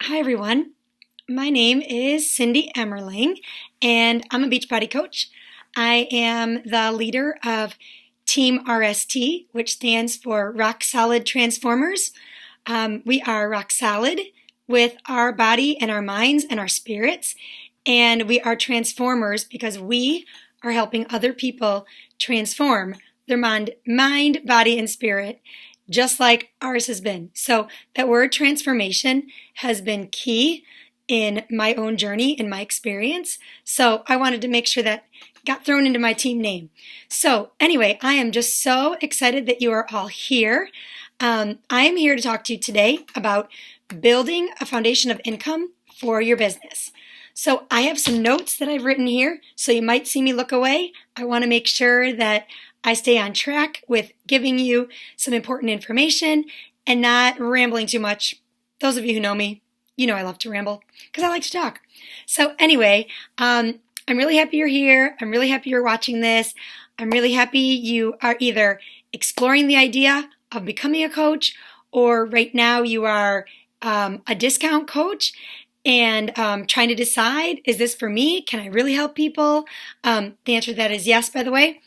Hi everyone, my name is Cindy Emmerling and I'm a Beachbody coach. I am the leader of Team RST, which stands for Rock Solid Transformers. We are rock solid with our body and our minds and our spirits, and we are transformers because we are helping other people transform their mind, body, and spirit, just like ours has been. So that word transformation has been key in my own journey, in my experience. So I wanted to make sure that got thrown into my team name. So anyway, I am just so excited that you are all here. I am here to talk to you today about building a foundation of income for your business. So I have some notes that I've written here, so you might see me look away. I want to make sure that I stay on track with giving you some important information and not rambling too much. Those of you who know me, you know I love to ramble because I like to talk. So anyway, I'm really happy you're here. I'm really happy you're watching this. I'm really happy you are either exploring the idea of becoming a coach, or right now you are a discount coach and trying to decide, is this for me? Can I really help people? The answer to that is yes, by the way.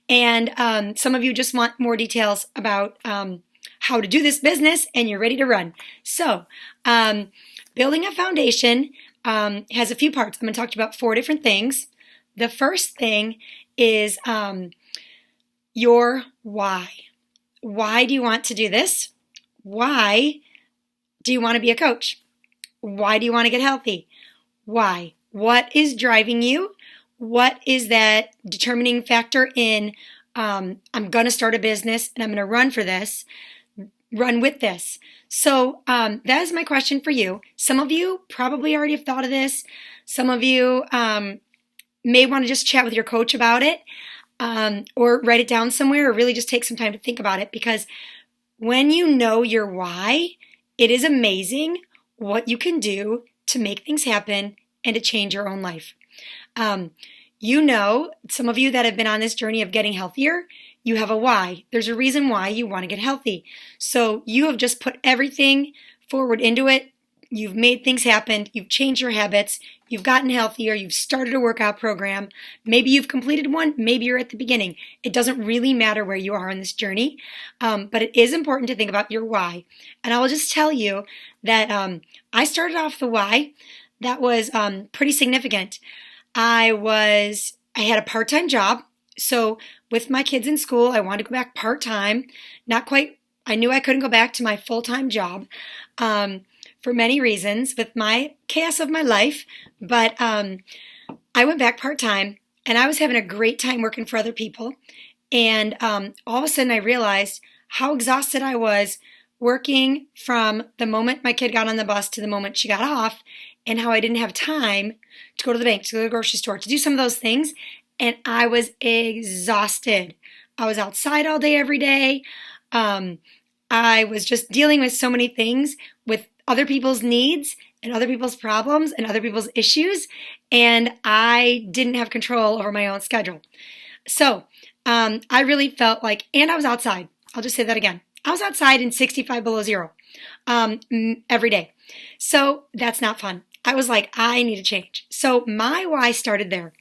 And some of you just want more details about how to do this business and you're ready to run. So building a foundation has a few parts. I'm going to talk to you about 4 different things. The first thing is your why. Why do you want to do this? Why do you want to be a coach? Why do you want to get healthy? Why? What is driving you? What is that determining factor in I'm going to start a business and I'm going to run for this, run with this? So that is my question for you. Some of you probably already have thought of this. Some of you may want to just chat with your coach about it, or write it down somewhere, or really just take some time to think about it, because when you know your why, it is amazing what you can do to make things happen and to change your own life. You know, some of you that have been on this journey of getting healthier, you have a why. There's a reason why you want to get healthy. So you have just put everything forward into it. You've made things happen. You've changed your habits. You've gotten healthier. You've started a workout program. Maybe you've completed one. Maybe you're at the beginning. It doesn't really matter where you are on this journey, but it is important to think about your why. And I will just tell you that I started off the why. That was pretty significant. I had a part-time job. So with my kids in school, I wanted to go back part-time. Not quite. I knew I couldn't go back to my full-time job. For many reasons with my chaos of my life, but I went back part-time and I was having a great time working for other people. And all of a sudden I realized how exhausted I was working from the moment my kid got on the bus to the moment she got off, and how I didn't have time to go to the bank, to go to the grocery store, to do some of those things. And I was exhausted. I was outside all day, every day. I was just dealing with so many things, with other people's needs and other people's problems and other people's issues, and I didn't have control over my own schedule. So I really felt like, and I was outside. I'll just say that again. I was outside in 65 below zero every day. So that's not fun. I was like, I need to change. So my why started there.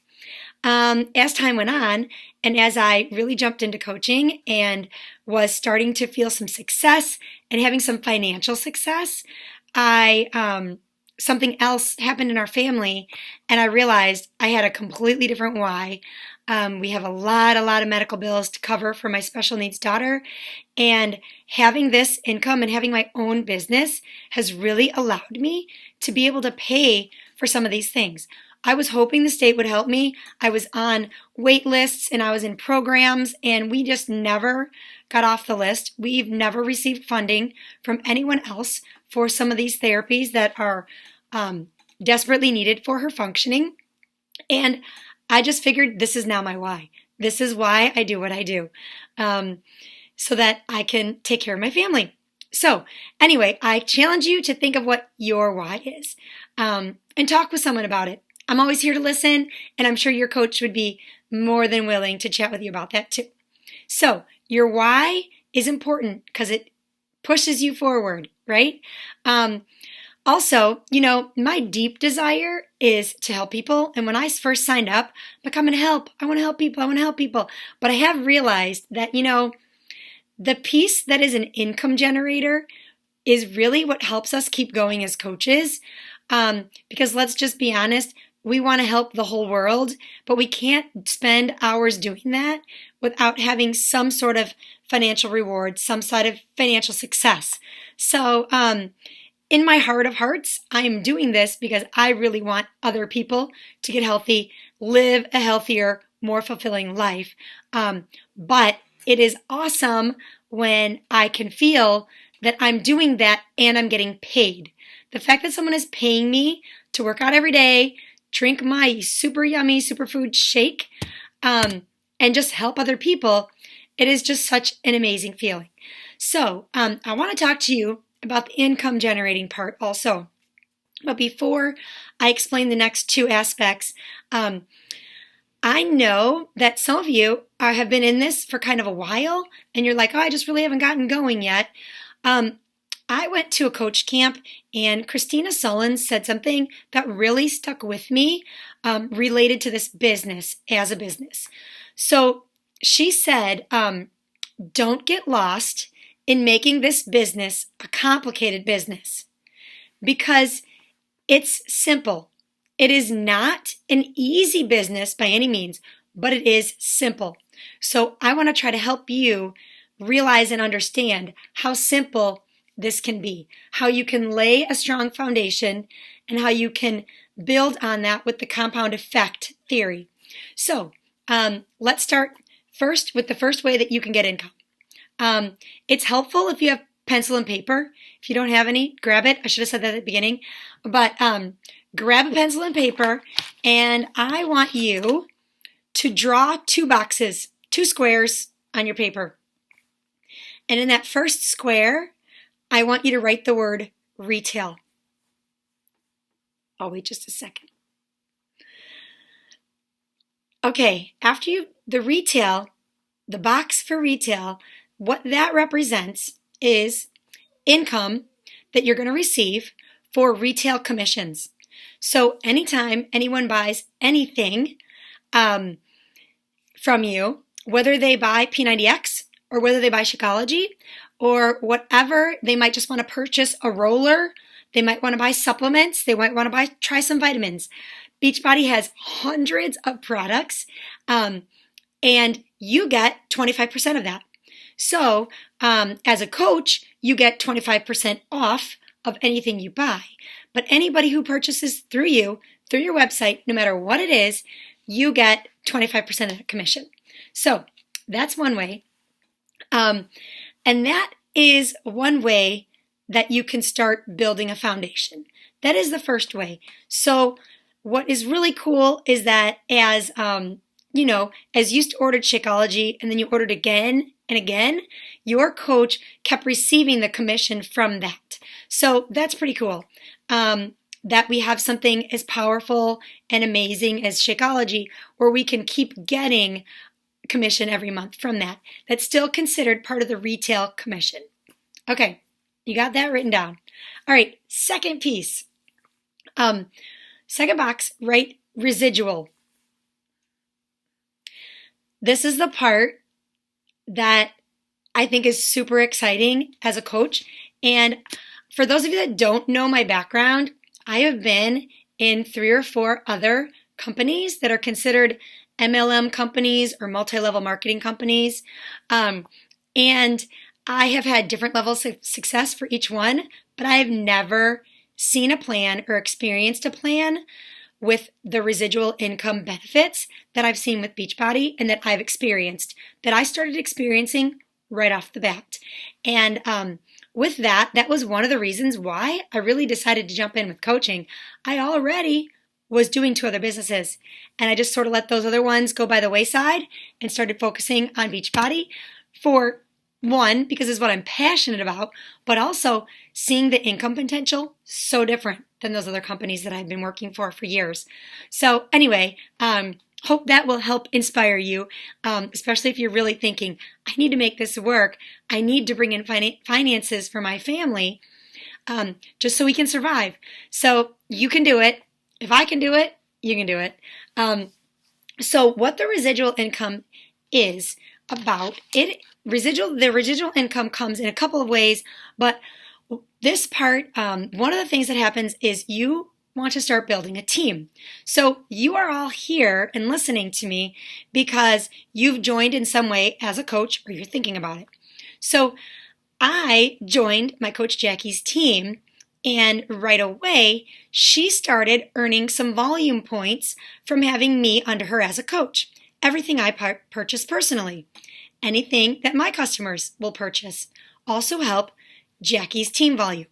As time went on, and as I really jumped into coaching and was starting to feel some success and having some financial success, something else happened in our family, and I realized I had a completely different why. We have a lot of medical bills to cover for my special needs daughter, and having this income and having my own business has really allowed me to be able to pay for some of these things. I was hoping the state would help me. I was on wait lists and I was in programs, and we just never got off the list. We've never received funding from anyone else for some of these therapies that are desperately needed for her functioning. And I just figured this is now my why. This is why I do what I do, so that I can take care of my family. So anyway, I challenge you to think of what your why is, and talk with someone about it. I'm always here to listen, and I'm sure your coach would be more than willing to chat with you about that too. So your why is important because it pushes you forward, right? Also, my deep desire is to help people. And when I first signed up, I'm like, I'm going to help. I want to help people. I want to help people. But I have realized that, the piece that is an income generator is really what helps us keep going as coaches. Because let's just be honest, we want to help the whole world, but we can't spend hours doing that without having some sort of financial reward, some sort of financial success. So, in my heart of hearts, I am doing this because I really want other people to get healthy, live a healthier, more fulfilling life. But it is awesome when I can feel that I'm doing that and I'm getting paid. The fact that someone is paying me to work out every day, drink my super yummy superfood shake, and just help other people, it is just such an amazing feeling. So I want to talk to you about the income generating part also. But before I explain the next two aspects, I know that some of you have been in this for kind of a while and you're like, oh, I just really haven't gotten going yet. I went to a coach camp and Christina Sullins said something that really stuck with me related to this business as a business. So she said, don't get lost in making this business a complicated business because it's simple. It is not an easy business by any means, but it is simple. So I want to try to help you realize and understand how simple this can be, how you can lay a strong foundation and how you can build on that with the compound effect theory. So let's start first with the first way that you can get income. It's helpful if you have pencil and paper. If you don't have any, grab it. I should have said that at the beginning. But grab a pencil and paper, and I want you to draw two boxes, two squares on your paper. And in that first square, I want you to write the word retail. I'll wait just a second. Okay, after the retail, the box for retail, what that represents is income that you're going to receive for retail commissions. So anytime anyone buys anything from you, whether they buy P90X or whether they buy Shakeology or whatever, they might just want to purchase a roller, they might want to buy supplements, they might want to try some vitamins. Beachbody has hundreds of products and you get 25% of that. So as a coach, you get 25% off of anything you buy. But anybody who purchases through you, through your website, no matter what it is, you get 25% of the commission. So that's one way. And that is one way that you can start building a foundation. That is the first way. So what is really cool is that as you ordered Shakeology and then you ordered again and again, your coach kept receiving the commission from that. So that's pretty cool. That we have something as powerful and amazing as Shakeology where we can keep getting commission every month from that. That's still considered part of the retail commission. Okay, you got that written down. All right, second piece. Second box, write residual. This is the part that I think is super exciting as a coach. And for those of you that don't know my background, I have been in 3 or 4 other companies that are considered MLM companies or multi-level marketing companies. And I have had different levels of success for each one, but I have never seen a plan or experienced a plan with the residual income benefits that I've seen with Beachbody and that I've experienced, that I started experiencing right off the bat. And with that was one of the reasons why I really decided to jump in with coaching. I already was doing 2 other businesses, and I just sort of let those other ones go by the wayside and started focusing on Beachbody for one, because it's what I'm passionate about, but also seeing the income potential so different than those other companies that I've been working for years. So anyway, hope that will help inspire you, especially if you're really thinking, I need to make this work. I need to bring in finances for my family. just so we can survive. So you can do it. If I can do it, you can do it. So what the residual income is about, the residual income comes in a couple of ways, but this part, one of the things that happens is you want to start building a team. So you are all here and listening to me because you've joined in some way as a coach or you're thinking about it. So I joined my Coach Jackie's team, and right away she started earning some volume points from having me under her as a coach. Everything I purchase personally, anything that my customers will purchase, also help Jackie's team volume.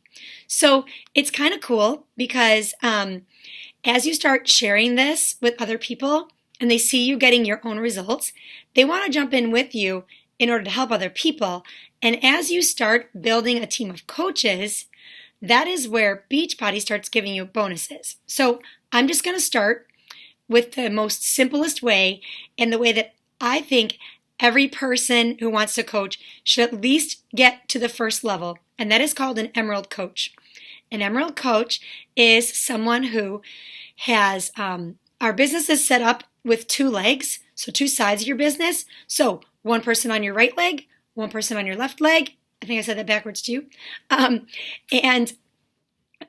So it's kind of cool because as you start sharing this with other people and they see you getting your own results, they want to jump in with you in order to help other people. And as you start building a team of coaches, that is where Beachbody starts giving you bonuses. So I'm just going to start with the most simplest way and the way that I think every person who wants to coach should at least get to the first level, and that is called an Emerald Coach. An Emerald Coach is someone who has, our business is set up with two legs, so two sides of your business. So one person on your right leg, one person on your left leg. I think I said that backwards too. And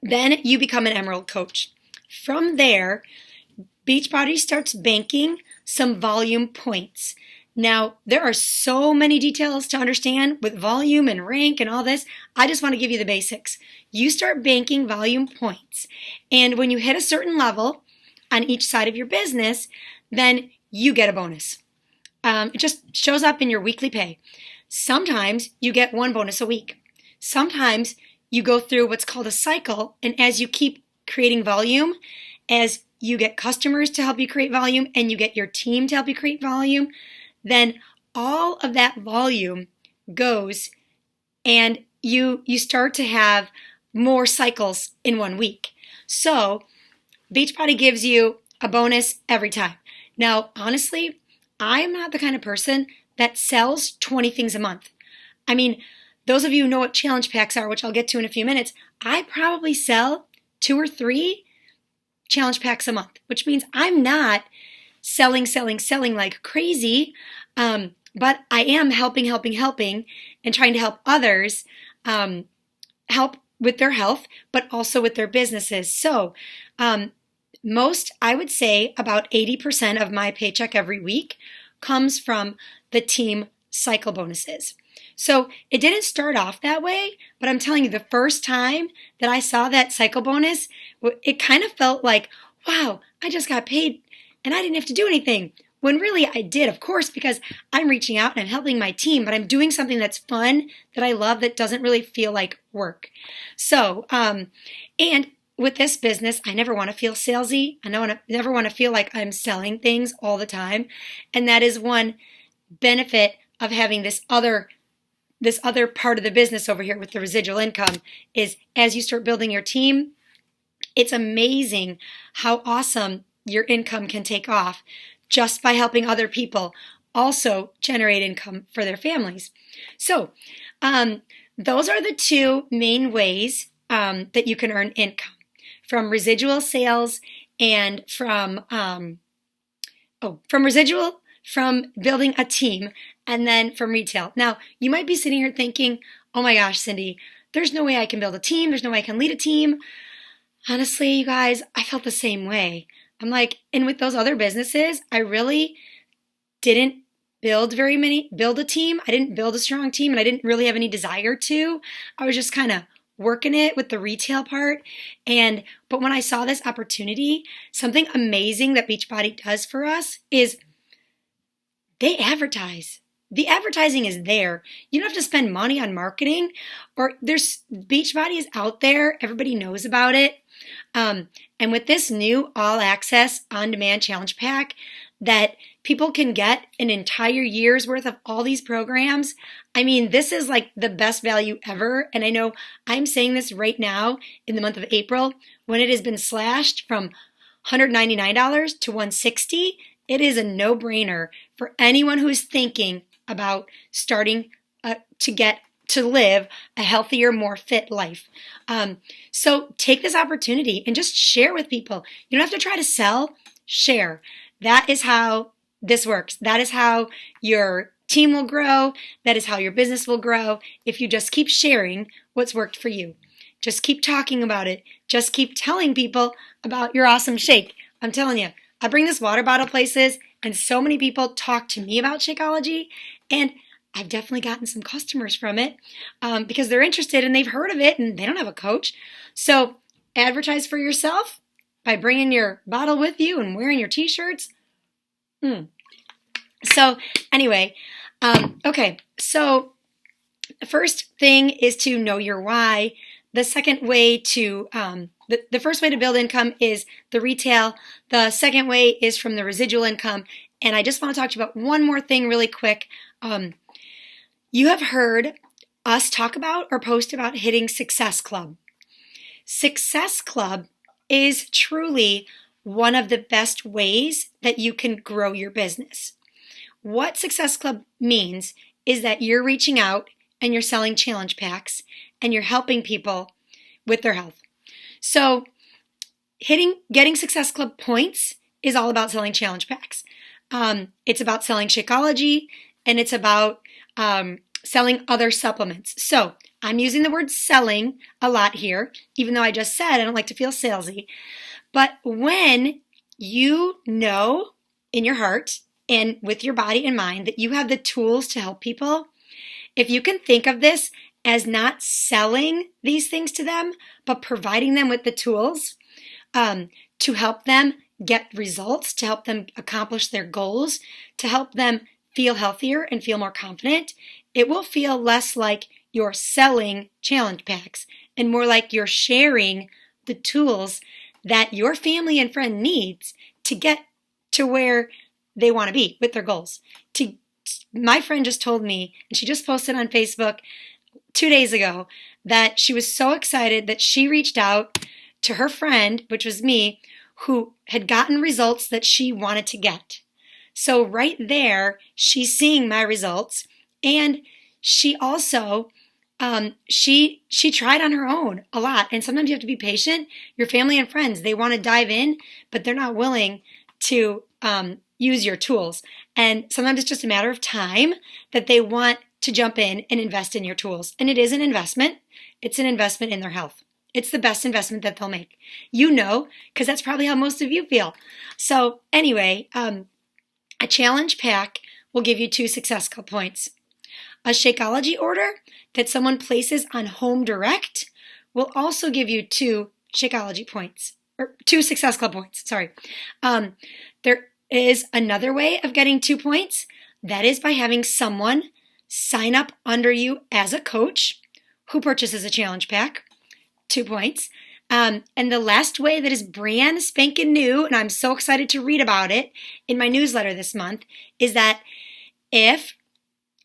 then you become an Emerald Coach. From there, Beachbody starts banking some volume points. Now, there are so many details to understand with volume and rank and all this. I just want to give you the basics. You start banking volume points. And when you hit a certain level on each side of your business, then you get a bonus. It just shows up in your weekly pay. Sometimes you get one bonus a week. Sometimes you go through what's called a cycle. And as you keep creating volume, as you get customers to help you create volume and you get your team to help you create volume, then all of that volume goes and you start to have more cycles in 1 week. So Beachbody gives you a bonus every time. Now, honestly, I am not the kind of person that sells 20 things a month. I mean, those of you who know what challenge packs are, which I'll get to in a few minutes, I probably sell 2 or 3 challenge packs a month, which means I'm not selling like crazy, but I am helping, and trying to help others help with their health, but also with their businesses. So I would say about 80% of my paycheck every week comes from the team cycle bonuses. So it didn't start off that way, but I'm telling you, the first time that I saw that cycle bonus, it kind of felt like, wow, I just got paid and I didn't have to do anything. When really I did, of course, because I'm reaching out and I'm helping my team, but I'm doing something that's fun, that I love, that doesn't really feel like work. So, and with this business, I never want to feel salesy. I never want to feel like I'm selling things all the time. And that is one benefit of having this other part of the business over here with the residual income, is as you start building your team, it's amazing how awesome your income can take off just by helping other people also generate income for their families. So those are the two main ways that you can earn income, from residual sales and from building a team, and then from retail. Now, you might be sitting here thinking, oh my gosh, Cindy, there's no way I can build a team. There's no way I can lead a team. Honestly, you guys, I felt the same way. I'm like, and with those other businesses, I really didn't build a team. I didn't build a strong team, and I didn't really have any desire to. I was just kind of working it with the retail part. But when I saw this opportunity, something amazing that Beachbody does for us is they advertise. The advertising is there. You don't have to spend money on marketing, or Beachbody is out there. Everybody knows about it. And with this new all access on-demand challenge pack that people can get an entire year's worth of all these programs, I mean, this is like the best value ever. And I know I'm saying this right now in the month of April, when it has been slashed from $199 to $160. It is a no-brainer for anyone who is thinking about starting to get to live a healthier, more fit life. So take this opportunity and just share with people. You don't have to try to sell, share. That is how this works. That is how your team will grow. That is how your business will grow if you just keep sharing what's worked for you. Just keep talking about it. Just keep telling people about your awesome shake. I'm telling you, I bring this water bottle places, and so many people talk to me about Shakeology, and I've definitely gotten some customers from it because they're interested and they've heard of it and they don't have a coach. So advertise for yourself by bringing your bottle with you and wearing your t-shirts. So anyway, okay. So the first thing is to know your why. The second way to, the first way to build income is the retail. The second way is from the residual income. And I just want to talk to you about one more thing really quick. You have heard us talk about or post about hitting Success Club. Success Club is truly one of the best ways that you can grow your business. What Success Club means is that you're reaching out and you're selling challenge packs and you're helping people with their health. So getting Success Club points is all about selling challenge packs. It's about selling Shakeology, and it's about selling other supplements. So I'm using the word selling a lot here, even though I just said I don't like to feel salesy. But when you know in your heart and with your body and mind that you have the tools to help people, if you can think of this as not selling these things to them, but providing them with the tools to help them get results, to help them accomplish their goals, to help them feel healthier and feel more confident, it will feel less like you're selling challenge packs and more like you're sharing the tools that your family and friend needs to get to where they want to be with their goals. My friend just told me, and she just posted on Facebook 2 days ago, that she was so excited that she reached out to her friend, which was me, who had gotten results that she wanted to get. So right there, she's seeing my results, and she also she tried on her own a lot. And sometimes you have to be patient. Your family and friends, they want to dive in, but they're not willing to use your tools. And sometimes it's just a matter of time that they want to jump in and invest in your tools. And it is an investment. It's an investment in their health. It's the best investment that they'll make. You know, because that's probably how most of you feel. So anyway, a challenge pack will give you 2 Success Club points. A Shakeology order that someone places on Home Direct will also give you 2 Shakeology points, or 2 Success Club points, sorry. There is another way of getting 2 points. That is by having someone sign up under you as a coach who purchases a challenge pack, 2 points. And the last way that is brand spanking new, and I'm so excited to read about it in my newsletter this month, is that if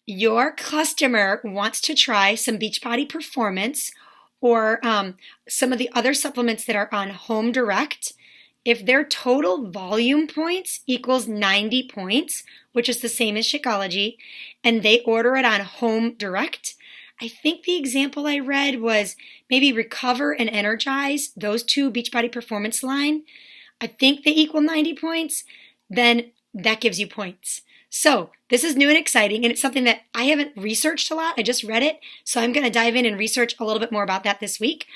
your customer wants to try some Beachbody Performance or some of the other supplements that are on Home Direct, if their total volume points equals 90 points, which is the same as Shakeology, and they order it on Home Direct, I think the example I read was maybe Recover and Energize, those 2 Beachbody Performance line. I think they equal 90 points. Then that gives you points. So this is new and exciting, and it's something that I haven't researched a lot. I just read it. So I'm going to dive in and research a little bit more about that this week.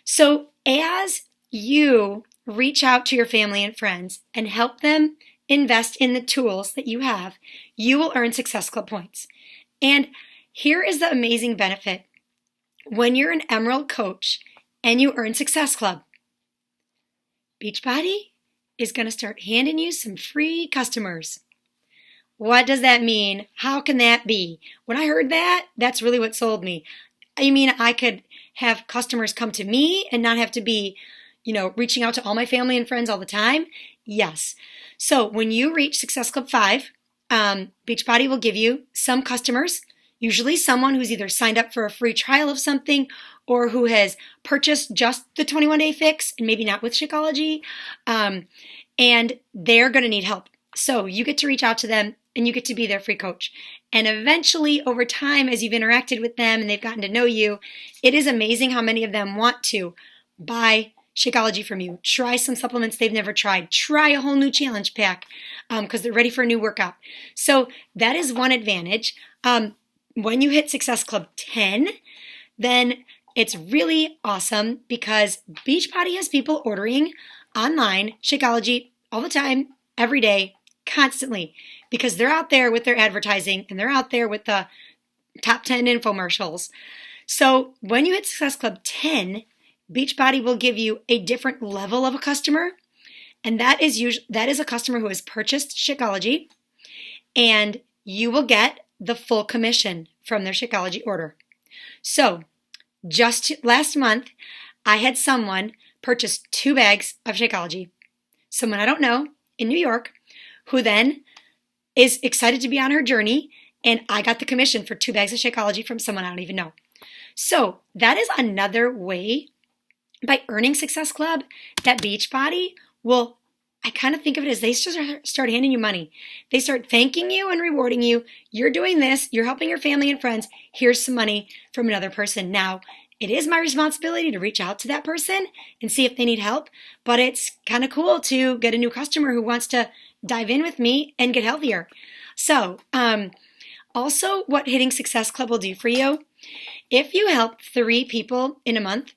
So as you reach out to your family and friends and help them invest in the tools that you have, you will earn Success Club points. And here is the amazing benefit. When you're an Emerald coach and you earn Success Club, Beachbody is going to start handing you some free customers. What does that mean? How can that be? When I heard that, that's really what sold me. I mean, I could have customers come to me and not have to be, reaching out to all my family and friends all the time. Yes. So when you reach Success Club 5, Beachbody will give you some customers, usually someone who's either signed up for a free trial of something or who has purchased just the 21-day fix and maybe not with Shakeology, and they're going to need help. So you get to reach out to them and you get to be their free coach. And eventually, over time, as you've interacted with them and they've gotten to know you, it is amazing how many of them want to buy Shakeology from you, try some supplements they've never tried, try a whole new challenge pack because they're ready for a new workout. So that is one advantage. When you hit Success Club 10, then it's really awesome because Beachbody has people ordering online Shakeology all the time, every day, constantly, because they're out there with their advertising and they're out there with the top 10 infomercials. So when you hit Success Club 10, Beachbody will give you a different level of a customer, and that is a customer who has purchased Shakeology, and you will get the full commission from their Shakeology order. So just last month, I had someone purchase 2 bags of Shakeology, someone I don't know in New York, who then is excited to be on her journey, and I got the commission for 2 bags of Shakeology from someone I don't even know. So that is another way by earning Success Club that Beachbody will, I kind of think of it as they start handing you money. They start thanking you and rewarding you. You're doing this. You're helping your family and friends. Here's some money from another person. Now, it is my responsibility to reach out to that person and see if they need help, but it's kind of cool to get a new customer who wants to dive in with me and get healthier. So, also what hitting Success Club will do for you, if you help 3 people in a month,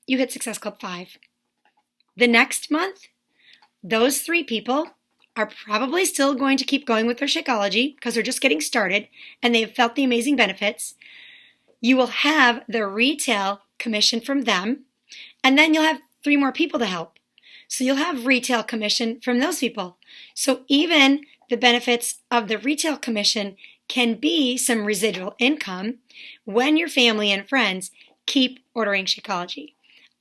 you hit Success Club 5. The next month, those 3 people are probably still going to keep going with their Shakeology because they're just getting started and they've felt the amazing benefits. You will have the retail commission from them, and then you'll have 3 more people to help. So you'll have retail commission from those people. So even the benefits of the retail commission can be some residual income when your family and friends keep ordering Shakeology.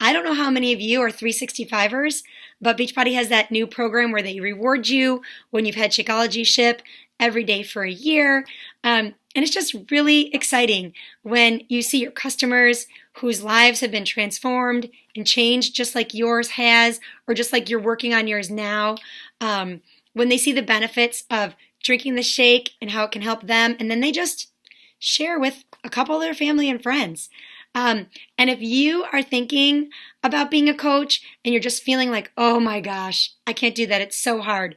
I don't know how many of you are 365ers, but Beachbody has that new program where they reward you when you've had Shakeology ship every day for a year. And it's just really exciting when you see your customers whose lives have been transformed and changed just like yours has, or just like you're working on yours now. When they see the benefits of drinking the shake and how it can help them, and then they just share with a couple of their family and friends. And if you are thinking about being a coach and you're just feeling like, oh my gosh, I can't do that, it's so hard.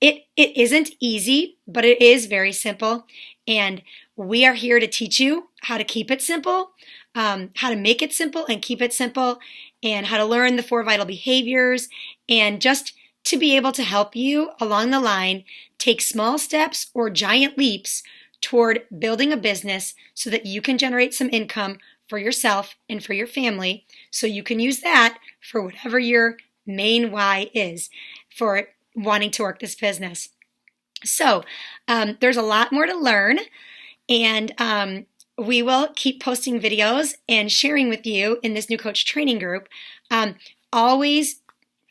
It isn't easy, but it is very simple. And we are here to teach you how to keep it simple, how to make it simple and keep it simple, and how to learn the 4 vital behaviors, and just to be able to help you along the line take small steps or giant leaps toward building a business so that you can generate some income for yourself and for your family, so you can use that for whatever your main why is for wanting to work this business. So there's a lot more to learn, and we will keep posting videos and sharing with you in this new coach training group. Always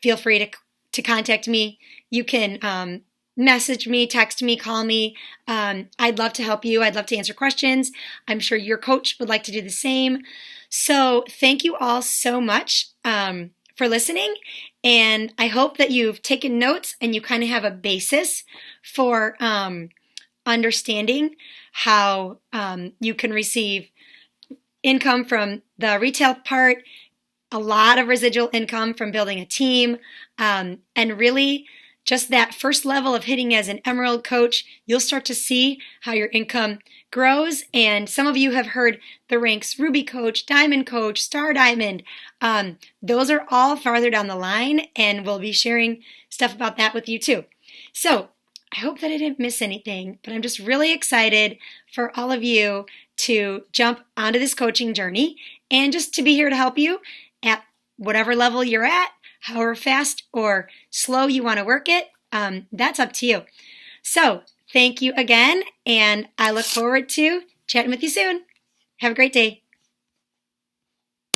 feel free to contact me. You can message me, text me, call me. I'd love to help you. I'd love to answer questions. I'm sure your coach would like to do the same. So thank you all so much for listening. And I hope that you've taken notes and you kind of have a basis for understanding how you can receive income from the retail part, a lot of residual income from building a team, and really just that first level of hitting as an Emerald coach. You'll start to see how your income grows. And some of you have heard the ranks Ruby Coach, Diamond Coach, Star Diamond. Those are all farther down the line, and we'll be sharing stuff about that with you too. So I hope that I didn't miss anything, but I'm just really excited for all of you to jump onto this coaching journey and just to be here to help you at whatever level you're at, however fast or slow you want to work it. That's up to you. So thank you again, and I look forward to chatting with you soon. Have a great day.